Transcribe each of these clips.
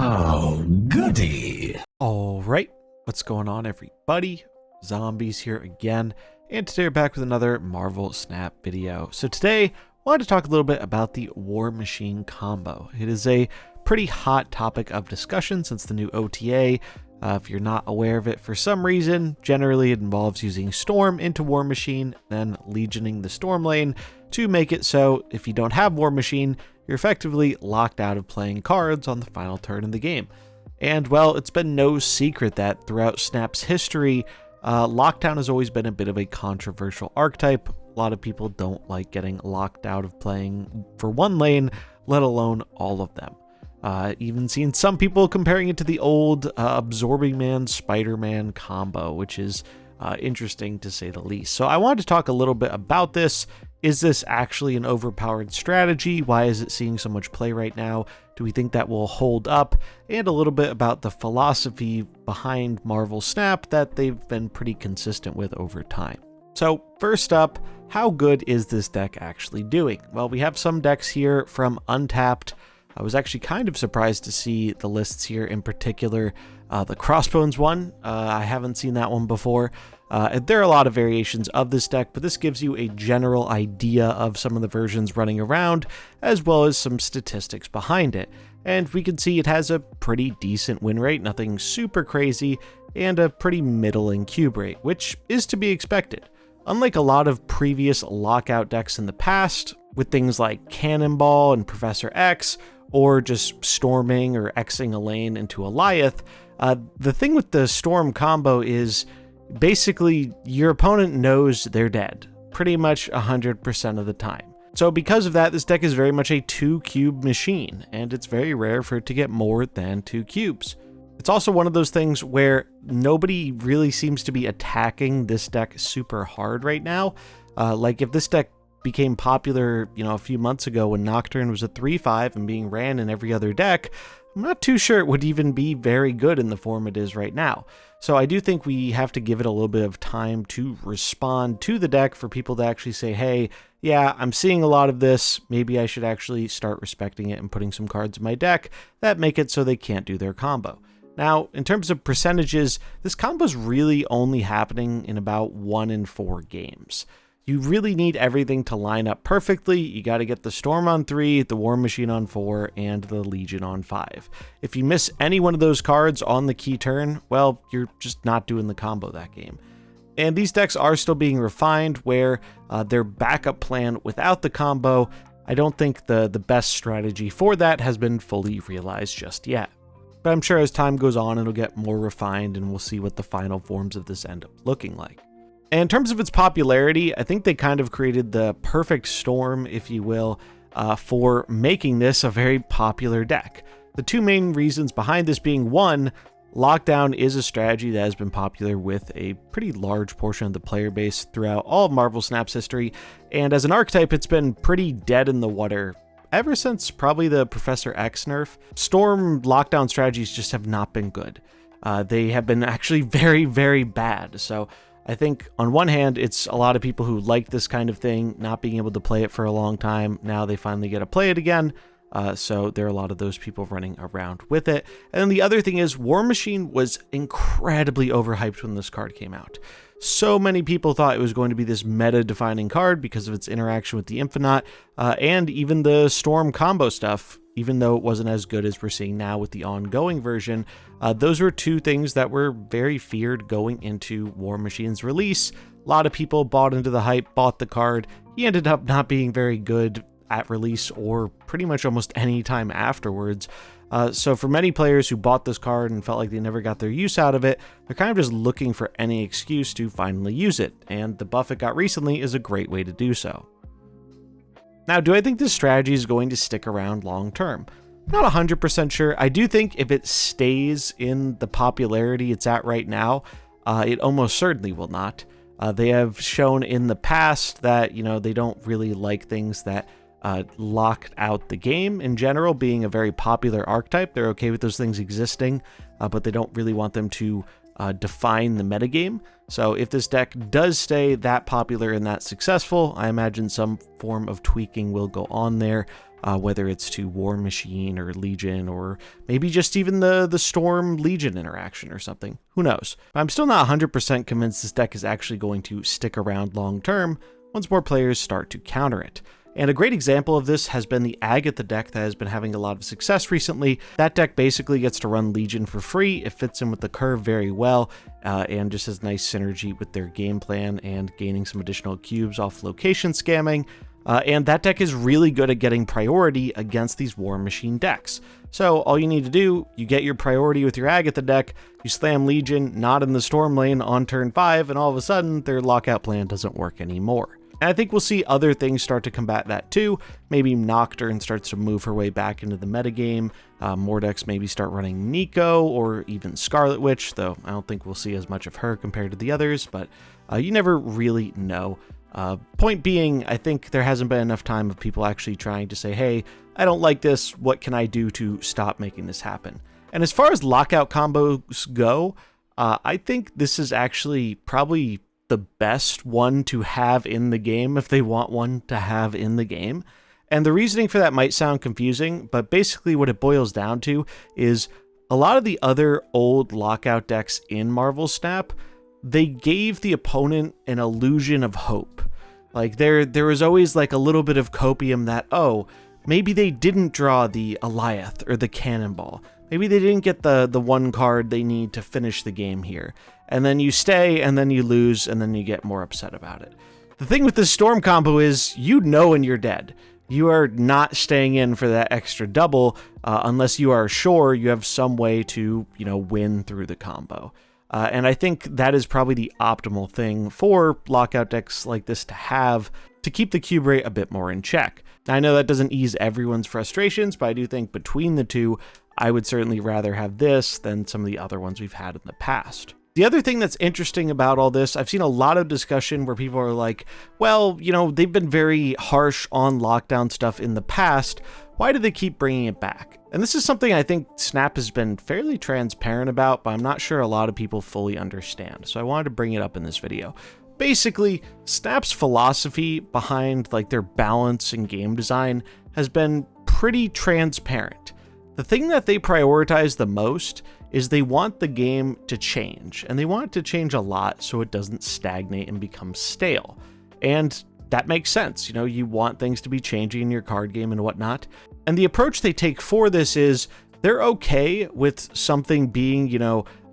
Oh, goody. All right, what's going on, everybody? Zombies here again, and today we're back with another Marvel Snap video. So today, I wanted to talk a little bit about the War Machine combo. It is a pretty hot topic of discussion since the new OTA. If you're not aware of it for some reason, generally it involves using Storm into War Machine, then legioning the Storm lane to make it so if you don't have War Machine, you're effectively locked out of playing cards on the final turn in the game. And well, it's been no secret that throughout Snap's history, Lockdown has always been a bit of a controversial archetype. A lot of people don't like getting locked out of playing for one lane, let alone all of them. Even seen some people comparing it to the old Absorbing Man, Spider-Man combo, which is interesting to say the least. So I wanted to talk a little bit about this. Is this actually an overpowered strategy? Why is it seeing so much play right now? Do we think that will hold up? And a little bit about the philosophy behind Marvel Snap that they've been pretty consistent with over time. So first up, how good is this deck actually doing? Well, we have some decks here from Untapped. I was actually kind of surprised to see the lists here, in particular the Crossbones one. I haven't seen that one before. There are a lot of variations of this deck, but this gives you a general idea of some of the versions running around, as well as some statistics behind it. And we can see it has a pretty decent win rate, nothing super crazy, and a pretty middling cube rate, which is to be expected. Unlike a lot of previous lockout decks in the past, with things like Cannonball and Professor X, or just storming or Xing a lane into Goliath, the thing with the Storm combo is basically your opponent knows they're dead pretty much 100% of the time. So because of that, this deck is very much a 2-cube machine, and it's very rare for it to get more than 2 cubes. It's also one of those things where nobody really seems to be attacking this deck super hard right now. Like if this deck became popular, a few months ago when Nocturne was a 3/5 and being ran in every other deck, I'm not too sure it would even be very good in the form it is right now. So I do think we have to give it a little bit of time to respond to the deck for people to actually say, hey, yeah, I'm seeing a lot of this. Maybe I should actually start respecting it and putting some cards in my deck that make it so they can't do their combo. Now, in terms of percentages, this combo is really only happening in about 1 in 4 games. You really need everything to line up perfectly. You got to get the Storm on 3, the War Machine on 4, and the Legion on 5. If you miss any one of those cards on the key turn, well, you're just not doing the combo that game. And these decks are still being refined where their backup plan without the combo, I don't think the best strategy for that has been fully realized just yet. But I'm sure as time goes on, it'll get more refined and we'll see what the final forms of this end up looking like. And in terms of its popularity, I think they kind of created the perfect storm, if you will, for making this a very popular deck. The two main reasons behind this being, one, Lockdown is a strategy that has been popular with a pretty large portion of the player base throughout all of Marvel Snap's history, and as an archetype, it's been pretty dead in the water ever since probably the Professor X nerf. Storm Lockdown strategies just have not been good. They have been actually very, very bad. So I think on one hand, it's a lot of people who like this kind of thing, not being able to play it for a long time. Now they finally get to play it again. So there are a lot of those people running around with it. And then the other thing is War Machine was incredibly overhyped when this card came out. So many people thought it was going to be this meta-defining card because of its interaction with the Infinite, and even the Storm combo stuff, even though it wasn't as good as we're seeing now with the ongoing version. Those were two things that were very feared going into War Machine's release. A lot of people bought into the hype, bought the card. He ended up not being very good at release or pretty much almost any time afterwards. So for many players who bought this card and felt like they never got their use out of it, they're kind of just looking for any excuse to finally use it, and the buff it got recently is a great way to do so. Now, do I think this strategy is going to stick around long term? Not 100% sure. I do think if it stays in the popularity it's at right now, it almost certainly will not. They have shown in the past that, they don't really like things that locked out the game in general, being a very popular archetype. They're okay with those things existing, but they don't really want them to define the metagame. So if this deck does stay that popular and that successful, I imagine some form of tweaking will go on there. whether it's to War Machine or Legion, or maybe just even the Storm Legion interaction or something. Who knows? I'm still not 100% convinced this deck is actually going to stick around long term once more players start to counter it. And a great example of this has been the Agatha deck that has been having a lot of success recently. That deck basically gets to run Legion for free. It fits in with the curve very well, and just has nice synergy with their game plan and gaining some additional cubes off location scamming. And that deck is really good at getting priority against these War Machine decks. So all you need to do, you get your priority with your Agatha deck, you slam Legion, not in the Storm lane on turn 5, and all of a sudden their lockout plan doesn't work anymore. And I think we'll see other things start to combat that too. Maybe Nocturne starts to move her way back into the metagame. More decks maybe start running Nico or even Scarlet Witch, though I don't think we'll see as much of her compared to the others, but you never really know. Point being, I think there hasn't been enough time of people actually trying to say, hey, I don't like this, what can I do to stop making this happen? And as far as lockout combos go, I think this is actually probably the best one to have in the game if they want one to have in the game. And the reasoning for that might sound confusing, but basically what it boils down to is a lot of the other old lockout decks in Marvel Snap, they gave the opponent an illusion of hope. Like there was always like a little bit of copium that, oh, maybe they didn't draw the Eliath or the Cannonball. Maybe they didn't get the one card they need to finish the game here. And then you stay, and then you lose, and then you get more upset about it. The thing with the Storm combo is, you know when you're dead. You are not staying in for that extra double unless you are sure you have some way to, win through the combo. And I think that is probably the optimal thing for lockout decks like this to have to keep the cube rate a bit more in check. Now, I know that doesn't ease everyone's frustrations, but I do think between the two, I would certainly rather have this than some of the other ones we've had in the past. The other thing that's interesting about all this, I've seen a lot of discussion where people are like, well, they've been very harsh on lockdown stuff in the past. Why do they keep bringing it back? And this is something I think Snap has been fairly transparent about, but I'm not sure a lot of people fully understand. So I wanted to bring it up in this video. Basically, Snap's philosophy behind their balance and game design has been pretty transparent. The thing that they prioritize the most is they want the game to change, and they want it to change a lot so it doesn't stagnate and become stale. And that makes sense. You want things to be changing in your card game and whatnot. And the approach they take for this is they're okay with something being,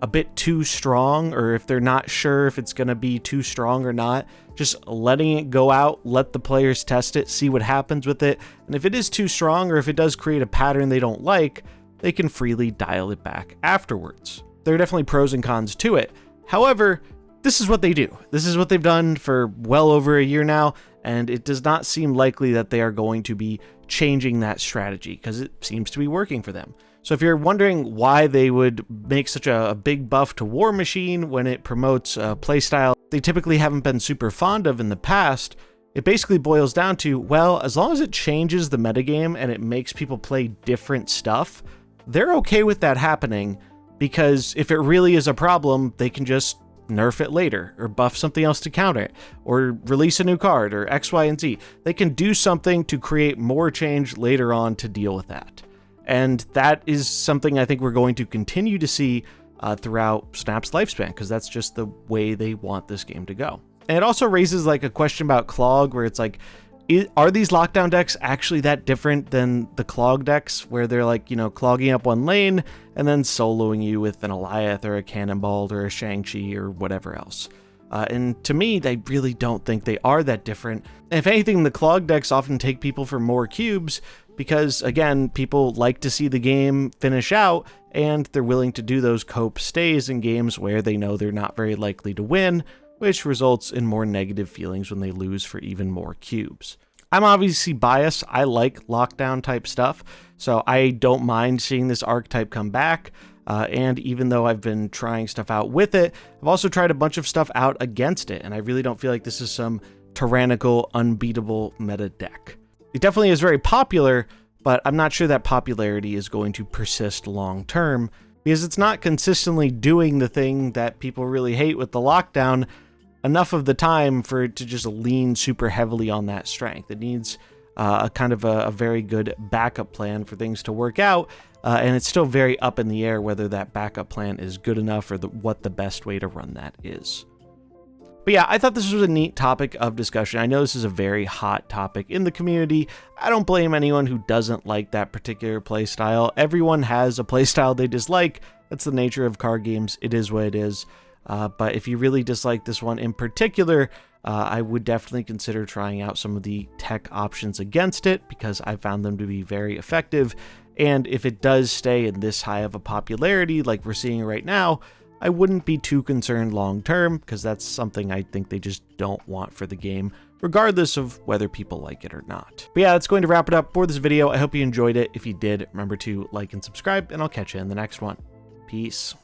a bit too strong, or if they're not sure if it's going to be too strong or not, just letting it go out, let the players test it, see what happens with it. And if it is too strong, or if it does create a pattern they don't like, they can freely dial it back afterwards. There are definitely pros and cons to it. However, this is what they do. This is what they've done for well over a year now, and it does not seem likely that they are going to be changing that strategy because it seems to be working for them. So if you're wondering why they would make such a big buff to War Machine when it promotes a playstyle they typically haven't been super fond of in the past, it basically boils down to, well, as long as it changes the metagame and it makes people play different stuff, they're okay with that happening, because if it really is a problem, they can just nerf it later, or buff something else to counter it, or release a new card, or X, Y, and Z. They can do something to create more change later on to deal with that. And that is something I think we're going to continue to see throughout Snap's lifespan, because that's just the way they want this game to go. And it also raises a question about Clog, where it's like, are these lockdown decks actually that different than the Clog decks, where they're clogging up one lane and then soloing you with an Eliath or a Cannonball or a Shang-Chi or whatever else? And to me, I really don't think they are that different. And if anything, the Clog decks often take people for more cubes because, again, people like to see the game finish out, and they're willing to do those cope stays in games where they know they're not very likely to win, which results in more negative feelings when they lose for even more cubes. I'm obviously biased. I like lockdown type stuff, so I don't mind seeing this archetype come back. And even though I've been trying stuff out with it, I've also tried a bunch of stuff out against it, and I really don't feel like this is some tyrannical, unbeatable meta deck. It definitely is very popular, but I'm not sure that popularity is going to persist long term, because it's not consistently doing the thing that people really hate with the lockdown enough of the time for it to just lean super heavily on that strength. It needs a kind of a very good backup plan for things to work out. And it's still very up in the air whether that backup plan is good enough or what the best way to run that is. But yeah, I thought this was a neat topic of discussion. I know this is a very hot topic in the community. I don't blame anyone who doesn't like that particular playstyle. Everyone has a playstyle they dislike. That's the nature of card games. It is what it is. But if you really dislike this one in particular, I would definitely consider trying out some of the tech options against it, because I found them to be very effective. And if it does stay in this high of a popularity like we're seeing right now, I wouldn't be too concerned long term, because that's something I think they just don't want for the game, regardless of whether people like it or not. But yeah, that's going to wrap it up for this video. I hope you enjoyed it. If you did, remember to like and subscribe, and I'll catch you in the next one. Peace.